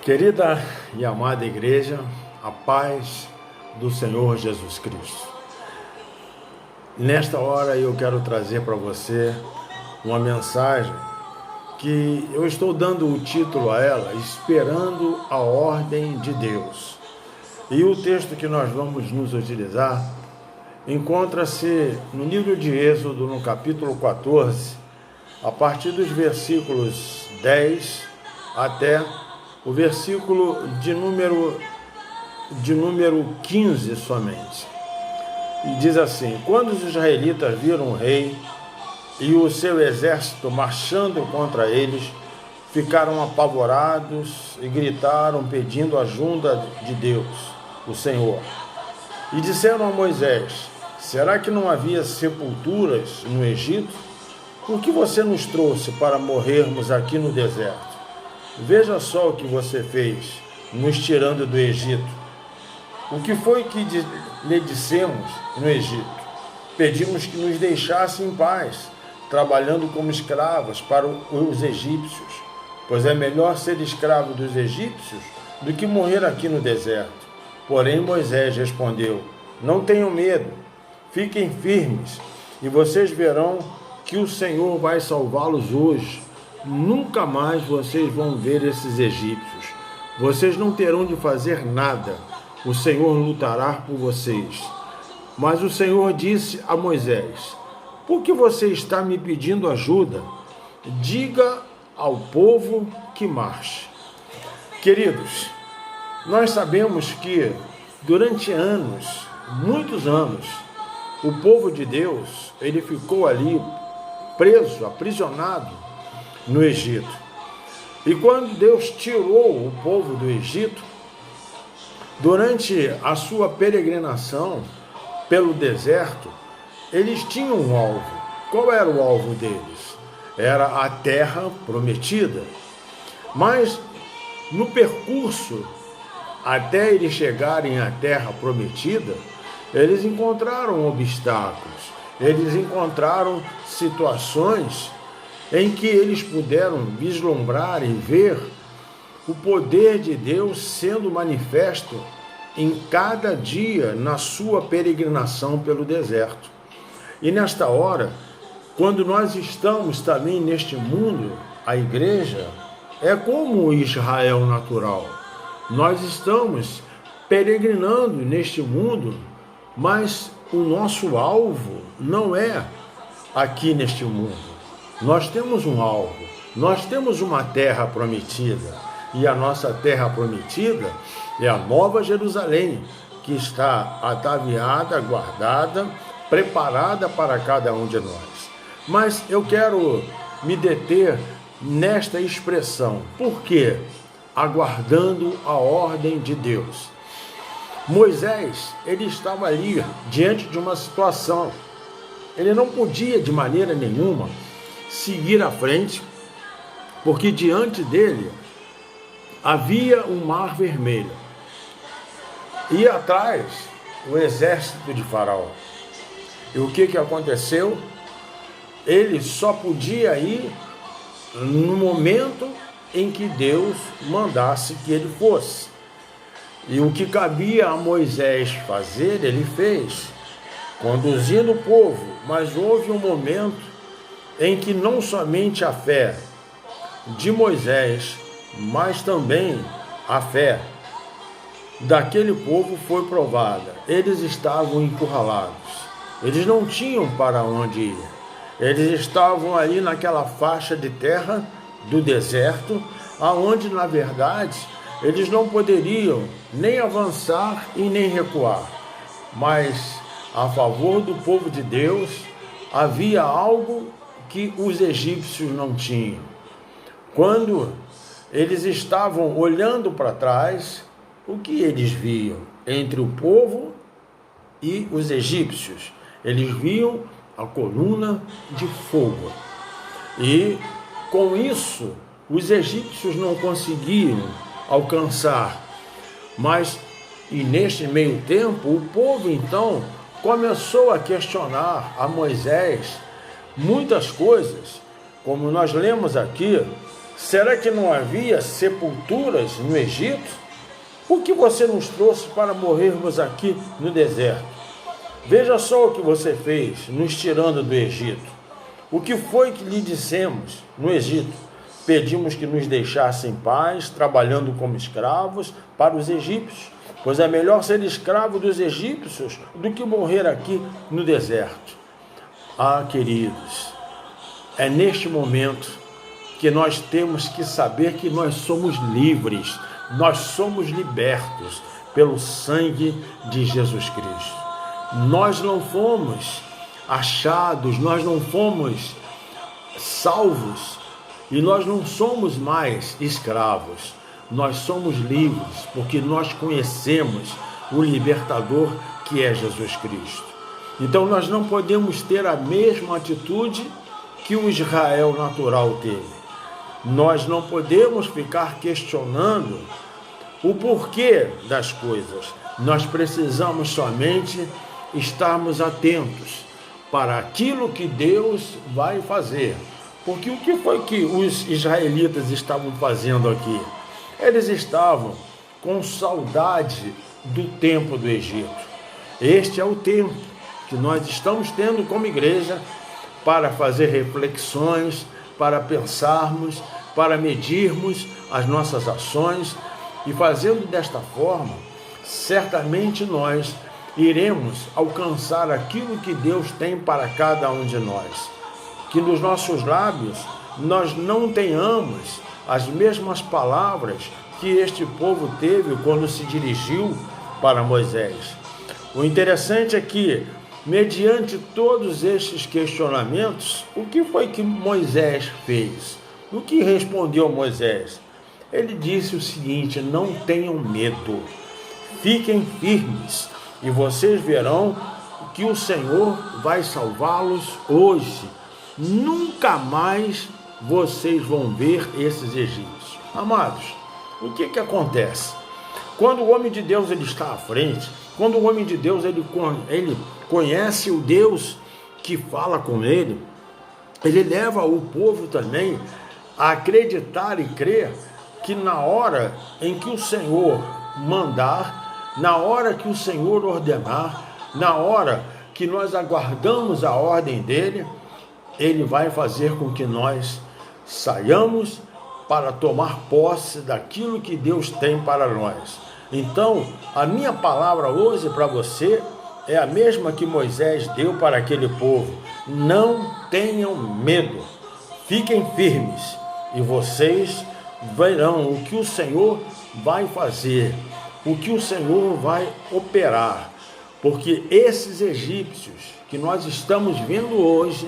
Querida e amada igreja, a paz do Senhor Jesus Cristo. Nesta hora eu quero trazer para você uma mensagem que eu estou dando o título a ela, Esperando a Ordem de Deus. E o texto que nós vamos nos utilizar encontra-se no livro de Êxodo, no capítulo 14, a partir dos versículos 10 até o versículo de número 15 somente. E diz assim: quando os israelitas viram o rei e o seu exército marchando contra eles, ficaram apavorados e gritaram pedindo ajuda de Deus, o Senhor. E disseram a Moisés: será que não havia sepulturas no Egito? Por que você nos trouxe para morrermos aqui no deserto? Veja só o que você fez, nos tirando do Egito. O que foi que lhe dissemos no Egito? Pedimos que nos deixasse em paz, trabalhando como escravos para os egípcios, pois é melhor ser escravo dos egípcios do que morrer aqui no deserto. Porém Moisés respondeu: não tenham medo, fiquem firmes, e vocês verão que o Senhor vai salvá-los hoje. Nunca mais vocês vão ver esses egípcios. Vocês não terão de fazer nada. O Senhor lutará por vocês. Mas o Senhor disse a Moisés: por que você está me pedindo ajuda? Diga ao povo que marche. Queridos, nós sabemos que durante anos, muitos anos, o povo de Deus, ele ficou ali preso, aprisionado no Egito. E quando Deus tirou o povo do Egito, durante a sua peregrinação pelo deserto, eles tinham um alvo. Qual era o alvo deles? Era a terra prometida. Mas no percurso até eles chegarem à terra prometida, eles encontraram obstáculos, eles encontraram situações em que eles puderam vislumbrar e ver o poder de Deus sendo manifesto em cada dia na sua peregrinação pelo deserto. E nesta hora, quando nós estamos também neste mundo, a igreja é como o Israel natural. Nós estamos peregrinando neste mundo, mas o nosso alvo não é aqui neste mundo. Nós temos um alvo, nós temos uma terra prometida, e a nossa terra prometida é a Nova Jerusalém, que está ataviada, guardada, preparada para cada um de nós. Mas eu quero me deter nesta expressão. Por quê? Aguardando a ordem de Deus. Moisés, ele estava ali diante de uma situação. Ele não podia de maneira nenhuma seguir à frente, porque diante dele havia um mar vermelho e atrás o exército de Faraó. E o que aconteceu? Ele só podia ir no momento em que Deus mandasse que ele fosse. E o que cabia a Moisés fazer, ele fez, conduzindo o povo. Mas houve um momento em que não somente a fé de Moisés, mas também a fé daquele povo foi provada. Eles estavam encurralados, eles não tinham para onde ir, eles estavam ali naquela faixa de terra do deserto, aonde na verdade eles não poderiam nem avançar e nem recuar, mas a favor do povo de Deus havia algo que os egípcios não tinham. Quando eles estavam olhando para trás, o que eles viam entre o povo e os egípcios? Eles viam a coluna de fogo. E com isso, os egípcios não conseguiam alcançar. Mas, e neste meio tempo, o povo então começou a questionar a Moisés muitas coisas, como nós lemos aqui Será que não havia sepulturas no Egito? Por que você nos trouxe para morrermos aqui no deserto? Veja só o que você fez, nos tirando do Egito. O que foi que lhe dissemos no Egito? Pedimos que nos deixasse em paz, trabalhando como escravos para os egípcios, pois é melhor ser escravo dos egípcios do que morrer aqui no deserto. Ah, queridos, é neste momento que nós temos que saber que nós somos livres, nós somos libertos pelo sangue de Jesus Cristo. Nós não fomos achados, nós não fomos salvos e nós não somos mais escravos. Nós somos livres porque nós conhecemos o libertador que é Jesus Cristo. Então nós não podemos ter a mesma atitude que o Israel natural teve. Nós não podemos ficar questionando o porquê das coisas. Nós precisamos somente estarmos atentos para aquilo que Deus vai fazer. Porque o que foi que os israelitas estavam fazendo aqui? Eles estavam com saudade do tempo do Egito. Este é o tempo que nós estamos tendo como igreja para fazer reflexões, para pensarmos, para medirmos as nossas ações, e fazendo desta forma, certamente nós iremos alcançar aquilo que Deus tem para cada um de nós. Que nos nossos lábios nós não tenhamos as mesmas palavras que este povo teve quando se dirigiu para Moisés. O interessante é que, mediante todos estes questionamentos, o que foi que Moisés fez? O que respondeu Moisés? Ele disse o seguinte: não tenham medo, fiquem firmes, e vocês verão que o Senhor vai salvá-los hoje. Nunca mais vocês vão ver esses egípcios. Amados, o que acontece? Quando o homem de Deus ele está à frente, quando o homem de Deus ele conhece o Deus que fala com ele leva o povo também a acreditar e crer que na hora em que o Senhor mandar, na hora que o Senhor ordenar, na hora que nós aguardamos a ordem dele, ele vai fazer com que nós saiamos para tomar posse daquilo que Deus tem para nós. Então, a minha palavra hoje para você é a mesma que Moisés deu para aquele povo: não tenham medo, fiquem firmes, e vocês verão o que o Senhor vai fazer, o que o Senhor vai operar, porque esses egípcios que nós estamos vendo hoje,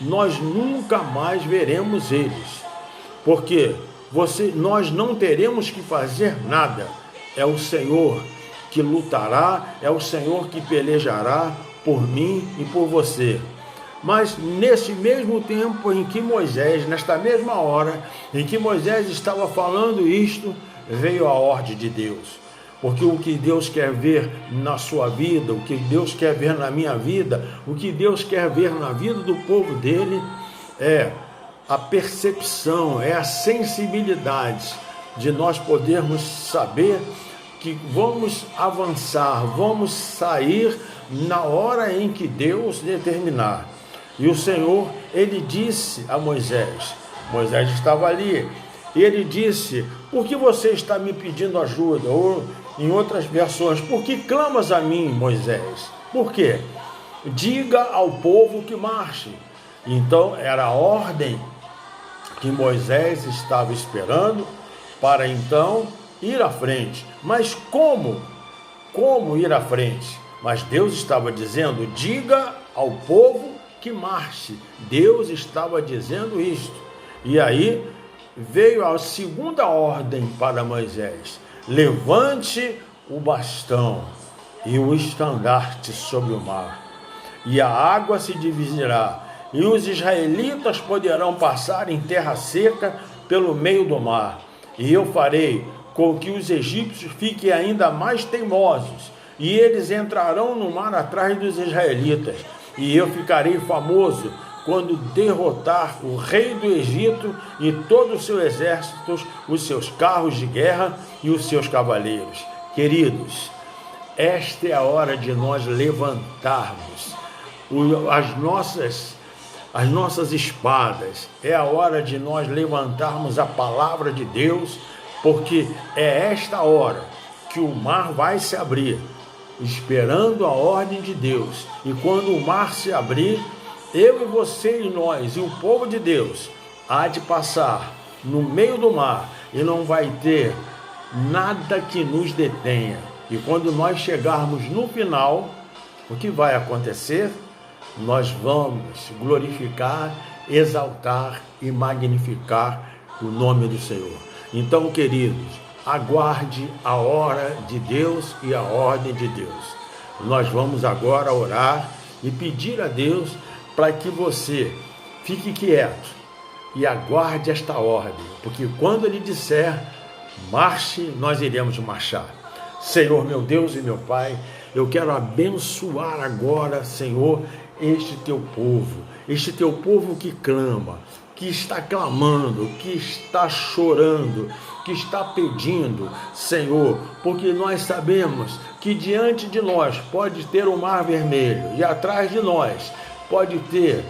nós nunca mais veremos eles, porque nós não teremos que fazer nada. É o Senhor que lutará, é o Senhor que pelejará por mim e por você. Mas nesse mesmo tempo em que Moisés, nesta mesma hora em que Moisés estava falando isto, veio a ordem de Deus. Porque o que Deus quer ver na sua vida, o que Deus quer ver na minha vida, o que Deus quer ver na vida do povo dele, é a percepção, é a sensibilidade de nós podermos saber que vamos avançar, vamos sair na hora em que Deus determinar. E o Senhor, ele disse a Moisés estava ali, e ele disse: por que você está me pedindo ajuda? Ou em outras versões: por que clamas a mim, Moisés? Por quê? Diga ao povo que marche. Então era a ordem que Moisés estava esperando para então ir à frente. Mas como ir à frente? Mas Deus estava dizendo: diga ao povo que marche. Deus estava dizendo isto. E aí veio a segunda ordem para Moisés: levante o bastão e o estandarte sobre o mar, e a água se dividirá, e os israelitas poderão passar em terra seca pelo meio do mar, e eu farei com que os egípcios fiquem ainda mais teimosos, e eles entrarão no mar atrás dos israelitas, e eu ficarei famoso quando derrotar o rei do Egito e todo o seu exército, os seus carros de guerra e os seus cavaleiros. Queridos, esta é a hora de nós levantarmos as nossas espadas. É a hora de nós levantarmos a palavra de Deus, porque é esta hora que o mar vai se abrir, esperando a ordem de Deus. E quando o mar se abrir, eu e você e nós e o povo de Deus há de passar no meio do mar e não vai ter nada que nos detenha. E quando nós chegarmos no final, o que vai acontecer? Nós vamos glorificar, exaltar e magnificar o nome do Senhor. Então, queridos, aguarde a hora de Deus e a ordem de Deus. Nós vamos agora orar e pedir a Deus para que você fique quieto e aguarde esta ordem, porque quando Ele disser, marche, nós iremos marchar. Senhor, meu Deus e meu Pai, eu quero abençoar agora, Senhor, este teu povo que clama, que está clamando, que está chorando, que está pedindo, Senhor, porque nós sabemos que diante de nós pode ter o mar vermelho e atrás de nós pode ter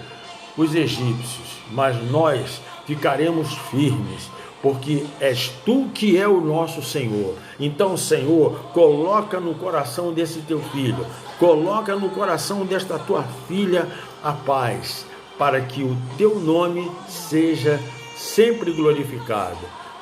os egípcios, mas nós ficaremos firmes, porque és tu que é o nosso Senhor. Então, Senhor, coloca no coração desse teu filho, coloca no coração desta tua filha a paz, para que o teu nome seja sempre glorificado.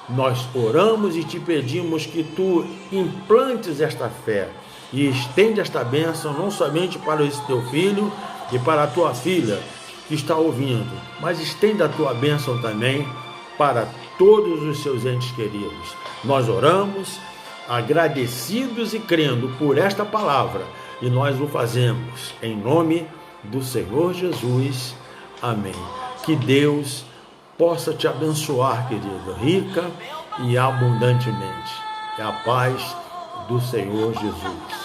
Nós oramos e te pedimos que tu implantes esta fé e estende esta bênção não somente para esse teu filho e para a tua filha que está ouvindo, mas estende a tua bênção também para todos os seus entes queridos. Nós oramos agradecidos e crendo por esta palavra, e nós o fazemos em nome do Senhor Jesus. Amém. Que Deus possa te abençoar, querido, rica e abundantemente. É a paz do Senhor Jesus.